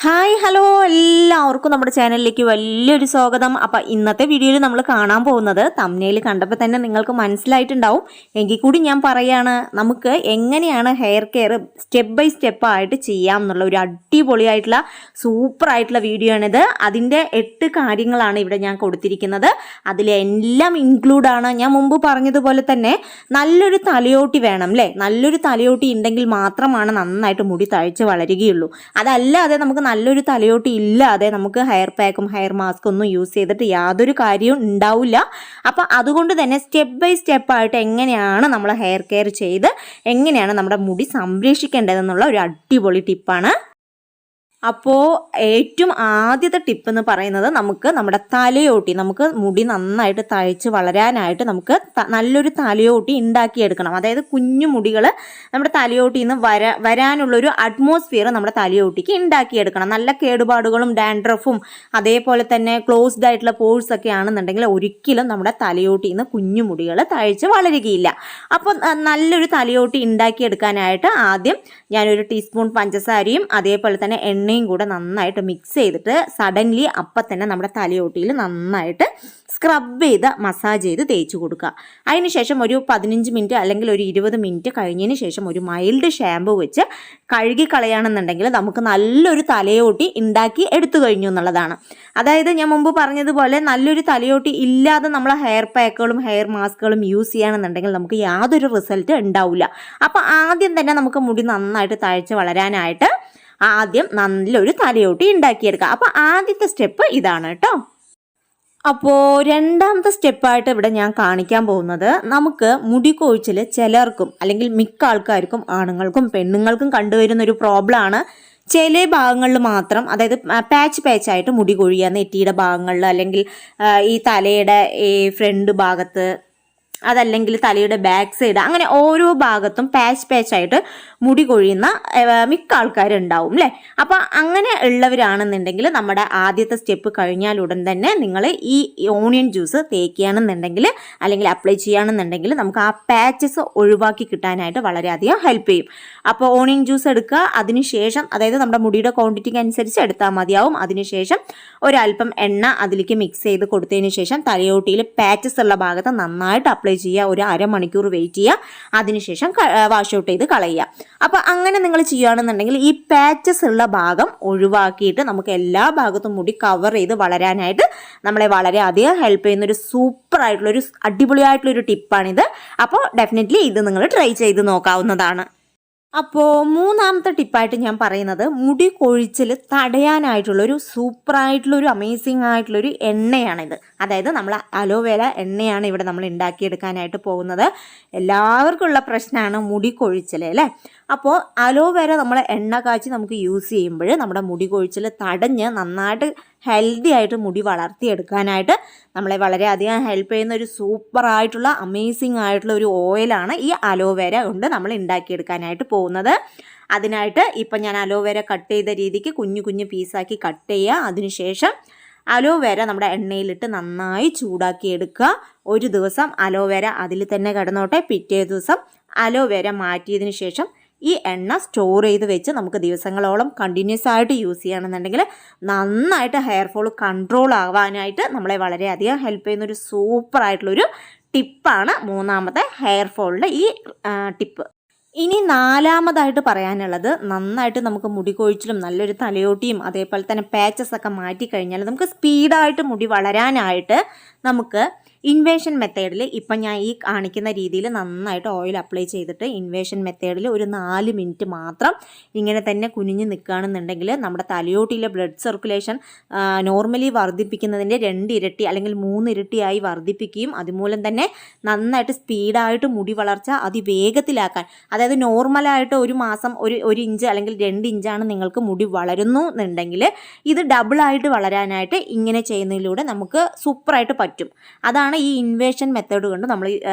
Hi hello എല്ലാവർക്കും നമ്മുടെ ചാനലിലേക്ക് വലിയൊരു സ്വാഗതം. അപ്പം ഇന്നത്തെ വീഡിയോയിൽ നമ്മൾ കാണാൻ പോകുന്നത് തംബ്നെയിൽ കണ്ടപ്പോൾ തന്നെ നിങ്ങൾക്ക് മനസ്സിലായിട്ടുണ്ടാവും. എങ്കിൽ കൂടി ഞാൻ പറയുകയാണ്, നമുക്ക് എങ്ങനെയാണ് ഹെയർ കെയർ സ്റ്റെപ്പ് ബൈ സ്റ്റെപ്പായിട്ട് ചെയ്യാം എന്നുള്ള ഒരു അടിപൊളിയായിട്ടുള്ള സൂപ്പറായിട്ടുള്ള വീഡിയോ ആണിത്. അതിൻ്റെ 8 കാര്യങ്ങളാണ് ഇവിടെ ഞാൻ കൊടുത്തിരിക്കുന്നത്. അതിലെല്ലാം ഇൻക്ലൂഡാണ്. ഞാൻ മുമ്പ് പറഞ്ഞതുപോലെ തന്നെ നല്ലൊരു തലയോട്ടി വേണം അല്ലേ. നല്ലൊരു തലയോട്ടി ഉണ്ടെങ്കിൽ മാത്രമാണ് നന്നായിട്ട് മുടി തഴച്ച് വളരുകയുള്ളൂ. അതല്ലാതെ നമുക്ക് നല്ലൊരു തലയോട്ടി ഇല്ലാതെ നമുക്ക് ഹെയർ പാക്കും ഹെയർ മാസ്കും ഒന്നും യൂസ് ചെയ്തിട്ട് യാതൊരു കാര്യവും ഉണ്ടാവില്ല. അപ്പം അതുകൊണ്ട് തന്നെ സ്റ്റെപ്പ് ബൈ സ്റ്റെപ്പായിട്ട് എങ്ങനെയാണ് നമ്മൾ ഹെയർ കെയർ ചെയ്ത് എങ്ങനെയാണ് നമ്മുടെ മുടി സംരക്ഷിക്കേണ്ടതെന്നുള്ള ഒരു അടിപൊളി ടിപ്പാണ്. അപ്പോൾ ഏറ്റവും ആദ്യത്തെ ടിപ്പ് എന്ന് പറയുന്നത്, നമുക്ക് നമ്മുടെ തലയോട്ടി, നമുക്ക് മുടി നന്നായിട്ട് തഴച്ച് വളരാനായിട്ട് നമുക്ക് നല്ലൊരു തലയോട്ടി ഉണ്ടാക്കിയെടുക്കണം. അതായത് കുഞ്ഞു മുടികൾ നമ്മുടെ തലയോട്ടിയിൽ നിന്ന് വരാനുള്ളൊരു അറ്റ്മോസ്ഫിയർ നമ്മുടെ തലയോട്ടിക്ക് ഉണ്ടാക്കിയെടുക്കണം. നല്ല കേടുപാടുകളും ഡാൻഡ്രഫും അതേപോലെ തന്നെ ക്ലോസ്ഡ് ആയിട്ടുള്ള പോഴ്സ് ഒക്കെ ആണെന്നുണ്ടെങ്കിൽ ഒരിക്കലും നമ്മുടെ തലയോട്ടിയിൽ നിന്ന് കുഞ്ഞു മുടികൾ തഴച്ച് വളരുകയില്ല. അപ്പോൾ നല്ലൊരു തലയോട്ടി ഉണ്ടാക്കിയെടുക്കാനായിട്ട് ആദ്യം ഞാനൊരു ടീസ്പൂൺ പഞ്ചസാരയും അതേപോലെ തന്നെ എണ്ണയും കൂടെ നന്നായിട്ട് മിക്സ് ചെയ്തിട്ട് സഡൻലി അപ്പം തന്നെ നമ്മുടെ തലയോട്ടിയിൽ നന്നായിട്ട് സ്ക്രബ് ചെയ്ത് മസാജ് ചെയ്ത് തേച്ച് കൊടുക്കുക. അതിനുശേഷം ഒരു 15 മിനിറ്റ് അല്ലെങ്കിൽ ഒരു 20 മിനിറ്റ് കഴിഞ്ഞതിന് ശേഷം ഒരു മൈൽഡ് ഷാമ്പു വെച്ച് കഴുകി കളയുകയാണെന്നുണ്ടെങ്കിൽ നമുക്ക് നല്ലൊരു തലയോട്ടി ഉണ്ടാക്കി എടുത്തു കഴിഞ്ഞു എന്നുള്ളതാണ്. അതായത് ഞാൻ മുമ്പ് പറഞ്ഞതുപോലെ നല്ലൊരു തലയോട്ടി ഇല്ലാതെ നമ്മൾ ഹെയർ പാക്കുകളും ഹെയർ മാസ്കുകളും യൂസ് ചെയ്യുകയാണെന്നുണ്ടെങ്കിൽ നമുക്ക് യാതൊരു റിസൾട്ട് ഉണ്ടാവില്ല. അപ്പോൾ ആദ്യം തന്നെ നമുക്ക് മുടി നന്നായിട്ട് തഴച്ച് വളരാനായിട്ട് ആദ്യം നല്ലൊരു തലയോട്ടി ഉണ്ടാക്കിയെടുക്കുക. അപ്പോൾ ആദ്യത്തെ സ്റ്റെപ്പ് ഇതാണ് കേട്ടോ. അപ്പോൾ രണ്ടാമത്തെ സ്റ്റെപ്പായിട്ട് ഇവിടെ ഞാൻ കാണിക്കാൻ പോകുന്നത്, നമുക്ക് മുടി കൊഴിച്ചിൽ ചിലർക്കും അല്ലെങ്കിൽ മിക്ക ആൾക്കാർക്കും ആണുങ്ങൾക്കും പെണ്ണുങ്ങൾക്കും കണ്ടുവരുന്ന ഒരു പ്രോബ്ലമാണ്. ചില ഭാഗങ്ങളിൽ മാത്രം, അതായത് പാച്ചായിട്ട് മുടി കൊഴിയുക, നെറ്റിയുടെ ഭാഗങ്ങളിൽ അല്ലെങ്കിൽ ഈ തലയുടെ ഈ ഫ്രണ്ട് ഭാഗത്ത്, അതല്ലെങ്കിൽ തലയുടെ ബാക്ക് സൈഡ്, അങ്ങനെ ഓരോ ഭാഗത്തും പാച്ചായിട്ട് മുടി കൊഴിയുന്ന മിക്ക ആൾക്കാരുണ്ടാവും അല്ലേ. അപ്പോൾ അങ്ങനെ ഉള്ളവരാണെന്നുണ്ടെങ്കിൽ നമ്മുടെ ആദ്യത്തെ സ്റ്റെപ്പ് കഴിഞ്ഞാൽ ഉടൻ തന്നെ നിങ്ങൾ ഈ ഓണിയൻ ജ്യൂസ് തേക്കുകയാണെന്നുണ്ടെങ്കിൽ അല്ലെങ്കിൽ അപ്ലൈ ചെയ്യുകയാണെന്നുണ്ടെങ്കിൽ നമുക്ക് ആ പാച്ചസ് ഒഴിവാക്കി കിട്ടാനായിട്ട് വളരെയധികം ഹെൽപ്പ് ചെയ്യും. അപ്പോൾ ഓണിയൻ ജ്യൂസ് എടുക്കുക, അതിനുശേഷം അതായത് നമ്മുടെ മുടിയുടെ ക്വാണ്ടിറ്റിക്ക് അനുസരിച്ച് എടുത്താൽ മതിയാവും. അതിനുശേഷം ഒരല്പം എണ്ണ അതിലേക്ക് മിക്സ് ചെയ്ത് കൊടുത്തതിന് ശേഷം തലയോട്ടിയിൽ പാച്ചസ് ഉള്ള ഭാഗത്ത് നന്നായിട്ട് അപ്ലൈ ചെയ്യുക. ഒരു അരമണിക്കൂർ വെയിറ്റ് ചെയ്യുക, അതിനുശേഷം വാഷ് ഔട്ട് ചെയ്ത് കളയുക. അപ്പോൾ അങ്ങനെ നിങ്ങൾ ചെയ്യുകയാണെന്നുണ്ടെങ്കിൽ ഈ പാച്ചസ് ഉള്ള ഭാഗം ഒഴിവാക്കിയിട്ട് നമുക്ക് എല്ലാ ഭാഗത്തും മുടി കവർ ചെയ്ത് വളരാനായിട്ട് നമ്മളെ വളരെയധികം ഹെൽപ്പ് ചെയ്യുന്നൊരു സൂപ്പറായിട്ടുള്ളൊരു അടിപൊളിയായിട്ടുള്ളൊരു ടിപ്പാണിത്. അപ്പോൾ ഡെഫിനറ്റ്ലി ഇത് നിങ്ങൾ ട്രൈ ചെയ്ത് നോക്കാവുന്നതാണ്. അപ്പോൾ മൂന്നാമത്തെ ടിപ്പായിട്ട് ഞാൻ പറയുന്നത്, മുടി കൊഴിച്ചിൽ തടയാനായിട്ടുള്ളൊരു സൂപ്പറായിട്ടുള്ളൊരു അമേസിങ് ആയിട്ടുള്ളൊരു എണ്ണയാണിത്. അതായത് നമ്മൾ അലോവേര എണ്ണയാണ് ഇവിടെ നമ്മൾ ഉണ്ടാക്കിയെടുക്കാനായിട്ട് പോകുന്നത്. എല്ലാവർക്കും ഉള്ള പ്രശ്നമാണ് മുടി കൊഴിച്ചിൽ അല്ലേ. അപ്പോൾ അലോവേര നമ്മൾ എണ്ണ കാച്ചി നമുക്ക് യൂസ് ചെയ്യുമ്പോൾ നമ്മുടെ മുടി കൊഴിച്ചിൽ തടഞ്ഞ് നന്നായിട്ട് ഹെൽത്തി ആയിട്ട് മുടി വളർത്തിയെടുക്കാനായിട്ട് നമ്മളെ വളരെയധികം ഹെൽപ്പ് ചെയ്യുന്ന ഒരു സൂപ്പറായിട്ടുള്ള അമേസിങ് ആയിട്ടുള്ള ഒരു ഓയിലാണ് ഈ അലോവേര കൊണ്ട് നമ്മൾ ഉണ്ടാക്കിയെടുക്കാനായിട്ട് പോകുന്നത്. അതിനായിട്ട് ഇപ്പം ഞാൻ അലോവേര കട്ട് ചെയ്ത രീതിക്ക് കുഞ്ഞു കുഞ്ഞു പീസാക്കി കട്ട് ചെയ്യുക. അതിനുശേഷം അലോവേര നമ്മുടെ എണ്ണയിലിട്ട് നന്നായി ചൂടാക്കി എടുക്കുക. ഒരു ദിവസം അലോവേര അതിൽ തന്നെ കിടന്നോട്ടെ. പിറ്റേ ദിവസം അലോവേര മാറ്റിയതിന് ശേഷം ഈ എണ്ണ സ്റ്റോർ ചെയ്ത് വെച്ച് നമുക്ക് ദിവസങ്ങളോളം കണ്ടിന്യൂസ് ആയിട്ട് യൂസ് ചെയ്യുകയാണെന്നുണ്ടെങ്കിൽ നന്നായിട്ട് ഹെയർ ഫോൾ കൺട്രോൾ ആവാനായിട്ട് നമ്മളെ വളരെയധികം ഹെൽപ്പ് ചെയ്യുന്നൊരു സൂപ്പറായിട്ടുള്ളൊരു ടിപ്പാണ് മൂന്നാമത്തെ ഹെയർ ഫോളിൻ്റെ ഈ ടിപ്പ്. ഇനി നാലാമതായിട്ട് പറയാനുള്ളത്, നന്നായിട്ട് നമുക്ക് മുടി കൊഴിച്ചിലും നല്ലൊരു തലയോട്ടിയും അതേപോലെ തന്നെ പാച്ചസ് ഒക്കെ മാറ്റിക്കഴിഞ്ഞാൽ നമുക്ക് സ്പീഡായിട്ട് മുടി വളരാനായിട്ട് നമുക്ക് ഇൻവേഷൻ മെത്തേഡിൽ ഇപ്പം ഞാൻ ഈ കാണിക്കുന്ന രീതിയിൽ നന്നായിട്ട് ഓയിൽ അപ്ലൈ ചെയ്തിട്ട് ഇൻവേഷൻ മെത്തേഡിൽ ഒരു 4 മിനിറ്റ് മാത്രം ഇങ്ങനെ തന്നെ കുനിഞ്ഞ് നിൽക്കുകയാണെന്നുണ്ടെങ്കിൽ നമ്മുടെ തലയോട്ടിയിലെ ബ്ലഡ് സർക്കുലേഷൻ നോർമലി വർദ്ധിപ്പിക്കുന്നതിൻ്റെ 2 ഇരട്ടി അല്ലെങ്കിൽ 3 ഇരട്ടിയായി വർദ്ധിപ്പിക്കുകയും അതുമൂലം തന്നെ നന്നായിട്ട് സ്പീഡായിട്ട് മുടി വളർച്ച അതിവേഗത്തിലാക്കാൻ, അതായത് നോർമലായിട്ട് ഒരു മാസം ഒരു ഇഞ്ച് അല്ലെങ്കിൽ 2 ഇഞ്ചാണ് നിങ്ങൾക്ക് മുടി വളരുന്നു എന്നുണ്ടെങ്കിൽ ഇത് ഡബിളായിട്ട് വളരാനായിട്ട് ഇങ്ങനെ ചെയ്യുന്നതിലൂടെ നമുക്ക് സൂപ്പറായിട്ട് പറ്റും. അതാണ് ഈ ഇൻവേഷൻ മെത്തേഡ് കൊണ്ട് നമ്മൾ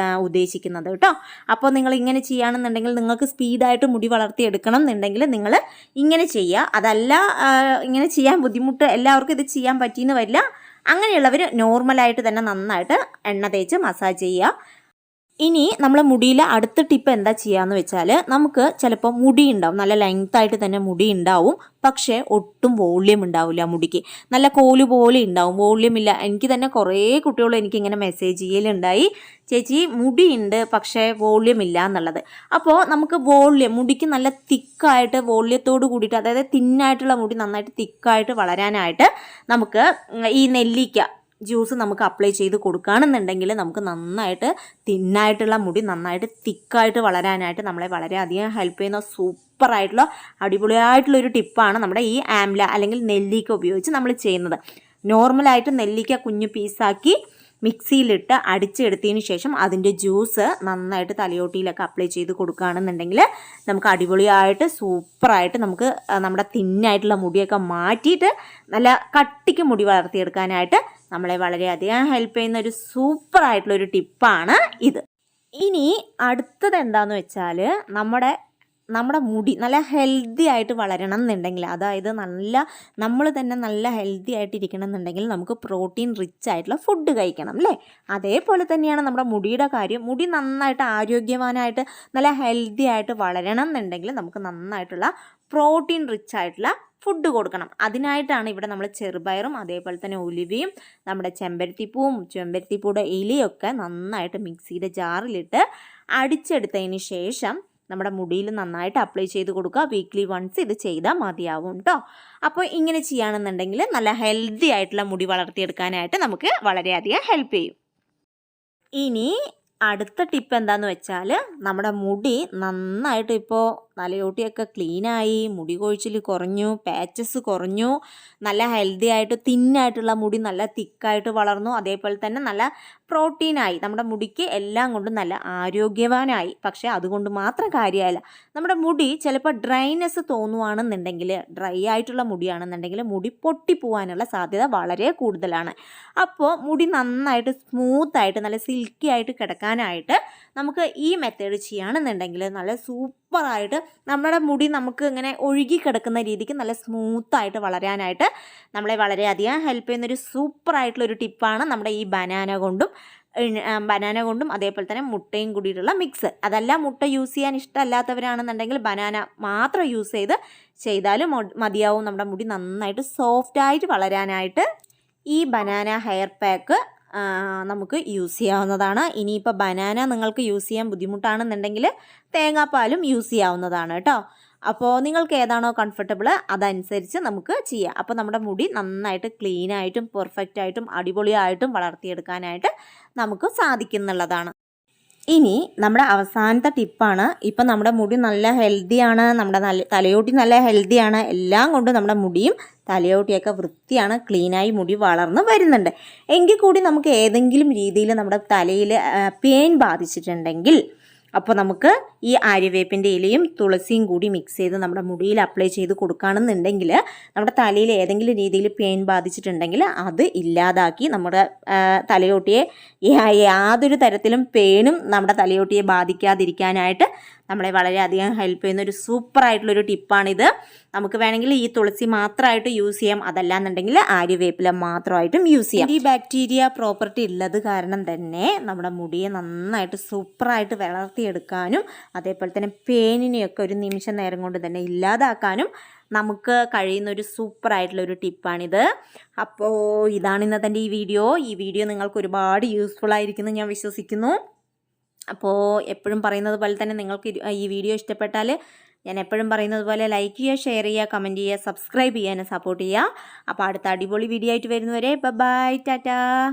ഉദ്ദേശിക്കുന്നത് കേട്ടോ. അപ്പോൾ നിങ്ങൾ ഇങ്ങനെ ചെയ്യുകയാണെന്നുണ്ടെങ്കിൽ നിങ്ങൾക്ക് സ്പീഡായിട്ട് മുടി വളർത്തിയെടുക്കണം എന്നുണ്ടെങ്കിൽ നിങ്ങൾ ഇങ്ങനെ ചെയ്യുക. അതല്ല ഇങ്ങനെ ചെയ്യാൻ ബുദ്ധിമുട്ട്, എല്ലാവർക്കും ഇത് ചെയ്യാൻ പറ്റിയെന്ന് വരില്ല. അങ്ങനെയുള്ളവർ നോർമലായിട്ട് തന്നെ നന്നായിട്ട് എണ്ണ തേച്ച് മസാജ് ചെയ്യുക. ഇനി നമ്മൾ മുടിയിൽ അടുത്ത ടിപ്പ് എന്താ ചെയ്യാന്ന് വെച്ചാൽ നമുക്ക് ചിലപ്പോൾ മുടി ഉണ്ടാവും, നല്ല ലെങ്തായിട്ട് തന്നെ മുടി ഉണ്ടാവും, പക്ഷേ ഒട്ടും വോള്യം ഉണ്ടാവില്ല മുടിക്ക്, നല്ല കോല് പോലെ ഉണ്ടാവും, വോള്യം ഇല്ല. എനിക്ക് തന്നെ കുറേ കുട്ടികൾ എനിക്കിങ്ങനെ മെസ്സേജ് ചെയ്യലുണ്ടായി, ചേച്ചി മുടിയുണ്ട് പക്ഷേ വോള്യം ഇല്ല എന്നുള്ളത്. അപ്പോൾ നമുക്ക് മുടിക്ക് നല്ല തിക്കായിട്ട് വോള്യത്തോട് കൂടിയിട്ട്, അതായത് തിന്നായിട്ടുള്ള മുടി നന്നായിട്ട് തിക്കായിട്ട് വളരാനായിട്ട് നമുക്ക് ഈ നെല്ലിക്ക ജ്യൂസ് നമുക്ക് അപ്ലൈ ചെയ്ത് കൊടുക്കുകയാണെന്നുണ്ടെങ്കിൽ നമുക്ക് നന്നായിട്ട് തിന്നായിട്ടുള്ള മുടി നന്നായിട്ട് തിക്കായിട്ട് വളരാനായിട്ട് നമ്മളെ വളരെയധികം ഹെൽപ്പ് ചെയ്യുന്ന സൂപ്പറായിട്ടുള്ള അടിപൊളിയായിട്ടുള്ളൊരു ടിപ്പാണ് നമ്മുടെ ഈ ആംല അല്ലെങ്കിൽ നെല്ലിക്ക ഉപയോഗിച്ച് നമ്മൾ ചെയ്യുന്നത്. നോർമലായിട്ട് നെല്ലിക്ക കുഞ്ഞു പീസാക്കി മിക്സിയിലിട്ട് അടിച്ചെടുത്തതിന് ശേഷം അതിൻ്റെ ജ്യൂസ് നന്നായിട്ട് തലയോട്ടിയിലൊക്കെ അപ്ലൈ ചെയ്ത് കൊടുക്കുകയാണെന്നുണ്ടെങ്കിൽ നമുക്ക് അടിപൊളിയായിട്ട് സൂപ്പറായിട്ട് നമുക്ക് നമ്മുടെ തിന്നായിട്ടുള്ള മുടിയൊക്കെ മാറ്റിയിട്ട് നല്ല കട്ടിക്ക് മുടി വളർത്തിയെടുക്കാനായിട്ട് നമ്മളെ വളരെയധികം ഹെൽപ്പ് ചെയ്യുന്ന ഒരു സൂപ്പറായിട്ടുള്ളൊരു ടിപ്പാണ് ഇത്. ഇനി അടുത്തത് എന്താണെന്ന് വെച്ചാൽ നമ്മുടെ മുടി നല്ല ഹെൽത്തി ആയിട്ട് വളരണം എന്നുണ്ടെങ്കിൽ, അതായത് നമ്മൾ തന്നെ നല്ല ഹെൽത്തി ആയിട്ട് ഇരിക്കണം എന്നുണ്ടെങ്കിൽ നമുക്ക് പ്രോട്ടീൻ റിച്ച് ആയിട്ടുള്ള ഫുഡ് കഴിക്കണം അല്ലേ. അതേപോലെ തന്നെയാണ് നമ്മുടെ മുടിയുടെ കാര്യം. മുടി നന്നായിട്ട് ആരോഗ്യവാനായിട്ട് നല്ല ഹെൽത്തി ആയിട്ട് വളരണം എന്നുണ്ടെങ്കിൽ നമുക്ക് നന്നായിട്ടുള്ള പ്രോട്ടീൻ റിച്ച് ആയിട്ടുള്ള ഫുഡ് കൊടുക്കണം. അതിനായിട്ടാണ് ഇവിടെ നമ്മൾ ചെറുപയറും അതേപോലെ തന്നെ ഉലുവയും നമ്മുടെ ചെമ്പരത്തിപ്പൂയുടെ ഇലയൊക്കെ നന്നായിട്ട് മിക്സിയുടെ ജാറിലിട്ട് അടിച്ചെടുത്തതിന് ശേഷം നമ്മുടെ മുടിയിൽ നന്നായിട്ട് അപ്ലൈ ചെയ്ത് കൊടുക്കുക. വീക്ക്ലി വൺസ് ഇത് ചെയ്താൽ മതിയാവും കേട്ടോ. അപ്പോൾ ഇങ്ങനെ ചെയ്യുകയാണെന്നുണ്ടെങ്കിൽ നല്ല ഹെൽത്തി ആയിട്ടുള്ള മുടി വളർത്തിയെടുക്കാനായിട്ട് നമുക്ക് വളരെയധികം ഹെൽപ്പ് ചെയ്യും. ഇനി അടുത്ത ടിപ്പ് എന്താണെന്ന് വെച്ചാൽ നമ്മുടെ മുടി നന്നായിട്ട് ഇപ്പോൾ തലയോട്ടിയൊക്കെ ക്ലീനായി, മുടി കൊഴിച്ചിൽ കുറഞ്ഞു, പാച്ചസ് കുറഞ്ഞു, നല്ല ഹെൽത്തി ആയിട്ട് തിന്നായിട്ടുള്ള മുടി നല്ല തിക്കായിട്ട് വളർന്നു, അതേപോലെ തന്നെ നല്ല പ്രോട്ടീനായി, നമ്മുടെ മുടിക്ക് എല്ലാം കൊണ്ടും നല്ല ആരോഗ്യവാനായി. പക്ഷേ അതുകൊണ്ട് മാത്രം കാര്യമായില്ല. നമ്മുടെ മുടി ചിലപ്പോൾ ഡ്രൈനെസ് തോന്നുവാണെന്നുണ്ടെങ്കിൽ, ഡ്രൈ ആയിട്ടുള്ള മുടിയാണെന്നുണ്ടെങ്കിൽ മുടി പൊട്ടിപ്പോവാനുള്ള സാധ്യത വളരെ കൂടുതലാണ്. അപ്പോൾ മുടി നന്നായിട്ട് സ്മൂത്തായിട്ട് നല്ല സിൽക്കി ആയിട്ട് കിടക്കാനായിട്ട് നമുക്ക് ഈ മെത്തേഡ് ചെയ്യുകയാണെന്നുണ്ടെങ്കിൽ നല്ല സൂപ്പറായിട്ട് നമ്മുടെ മുടി നമുക്ക് ഇങ്ങനെ ഒഴുകി കിടക്കുന്ന രീതിക്ക് നല്ല സ്മൂത്തായിട്ട് വളരാനായിട്ട് നമ്മളെ വളരെയധികം ഹെൽപ്പ് ചെയ്യുന്നൊരു സൂപ്പറായിട്ടുള്ളൊരു ടിപ്പാണ് നമ്മുടെ ഈ ബനാന കൊണ്ടും അതേപോലെ തന്നെ മുട്ടയും കൂടിയിട്ടുള്ള മിക്സ്. അതല്ല, മുട്ട യൂസ് ചെയ്യാൻ ഇഷ്ടമല്ലാത്തവരാണെന്നുണ്ടെങ്കിൽ ബനാന മാത്രം യൂസ് ചെയ്താലും മതിയാവും. നമ്മുടെ മുടി നന്നായിട്ട് സോഫ്റ്റായിട്ട് വളരാനായിട്ട് ഈ ബനാന ഹെയർ പാക്ക് നമുക്ക് യൂസ് ചെയ്യാവുന്നതാണ്. ഇനിയിപ്പോൾ ബനാന നിങ്ങൾക്ക് യൂസ് ചെയ്യാൻ ബുദ്ധിമുട്ടാണെന്നുണ്ടെങ്കിൽ തേങ്ങാപ്പാലും യൂസ് ചെയ്യാവുന്നതാണ് കേട്ടോ. അപ്പോൾ നിങ്ങൾക്ക് ഏതാണോ കംഫർട്ടബിൾ അതനുസരിച്ച് നമുക്ക് ചെയ്യാം. അപ്പോൾ നമ്മുടെ മുടി നന്നായിട്ട് ക്ലീനായിട്ടും പെർഫെക്റ്റായിട്ടും അടിപൊളിയായിട്ടും വളർത്തിയെടുക്കാനായിട്ട് നമുക്ക് സാധിക്കുന്നുള്ളതാണ്. ഇനി നമ്മുടെ അവസാനത്തെ ടിപ്പാണ്. ഇപ്പം നമ്മുടെ മുടി നല്ല ഹെൽത്തിയാണ്, നമ്മുടെ തലയോട്ടി നല്ല ഹെൽത്തിയാണ്, എല്ലാം കൊണ്ടും നമ്മുടെ മുടിയും തലയോട്ടിയൊക്കെ വൃത്തിയാണ്, ക്ലീനായി മുടി വളർന്ന് വരുന്നുണ്ട്. എങ്കിൽ കൂടി നമുക്ക് ഏതെങ്കിലും രീതിയിൽ നമ്മുടെ തലയിൽ പെയിൻ ബാധിച്ചിട്ടുണ്ടെങ്കിൽ അപ്പോൾ നമുക്ക് ഈ ആര്യവേപ്പിൻ്റെ ഇലയും തുളസിയും കൂടി മിക്സ് ചെയ്ത് നമ്മുടെ മുടിയിൽ അപ്ലൈ ചെയ്ത് കൊടുക്കുകയാണെന്നുണ്ടെങ്കിൽ നമ്മുടെ തലയിൽ ഏതെങ്കിലും രീതിയിൽ പെയിൻ ബാധിച്ചിട്ടുണ്ടെങ്കിൽ അത് ഇല്ലാതാക്കി നമ്മുടെ തലയോട്ടിയെ യാതൊരു തരത്തിലും പെയിനും നമ്മുടെ തലയോട്ടിയെ ബാധിക്കാതിരിക്കാനായിട്ട് നമ്മളെ വളരെയധികം ഹെൽപ്പ് ചെയ്യുന്ന ഒരു സൂപ്പറായിട്ടുള്ളൊരു ടിപ്പാണിത്. നമുക്ക് വേണമെങ്കിൽ ഈ തുളസി മാത്രമായിട്ട് യൂസ് ചെയ്യാം, അതല്ലാന്നുണ്ടെങ്കിൽ ആര്യവേപ്പില മാത്രമായിട്ടും യൂസ് ചെയ്യാം. ഈ ബാക്ടീരിയ പ്രോപ്പർട്ടി ഉള്ളത് കാരണം തന്നെ നമ്മുടെ മുടിയെ നന്നായിട്ട് സൂപ്പറായിട്ട് വളർത്തിയെടുക്കാനും അതേപോലെ തന്നെ പെയിനിനെയൊക്കെ ഒരു നിമിഷ നേരം കൊണ്ട് തന്നെ ഇല്ലാതാക്കാനും നമുക്ക് കഴിയുന്ന ഒരു സൂപ്പറായിട്ടുള്ളൊരു ടിപ്പാണിത്. അപ്പോൾ ഇതാണ് ഇന്നത്തെ ഈ വീഡിയോ നിങ്ങൾക്ക് ഒരുപാട് യൂസ്ഫുൾ ആയിരിക്കുമെന്ന് ഞാൻ വിശ്വസിക്കുന്നു. അപ്പോൾ എപ്പോഴും പറയുന്നത് പോലെ തന്നെ നിങ്ങൾക്ക് ഈ വീഡിയോ ഇഷ്ടപ്പെട്ടാൽ ഞാൻ എപ്പോഴും പറയുന്നത് പോലെ ലൈക്ക് ചെയ്യുക, ഷെയർ ചെയ്യുക, കമൻറ്റ് ചെയ്യുക, സബ്സ്ക്രൈബ് ചെയ്യാനും സപ്പോർട്ട് ചെയ്യുക. അപ്പോൾ അടുത്ത അടിപൊളി വീഡിയോ ആയിട്ട് വരുന്നവരെ ബൈ ടാറ്റാ.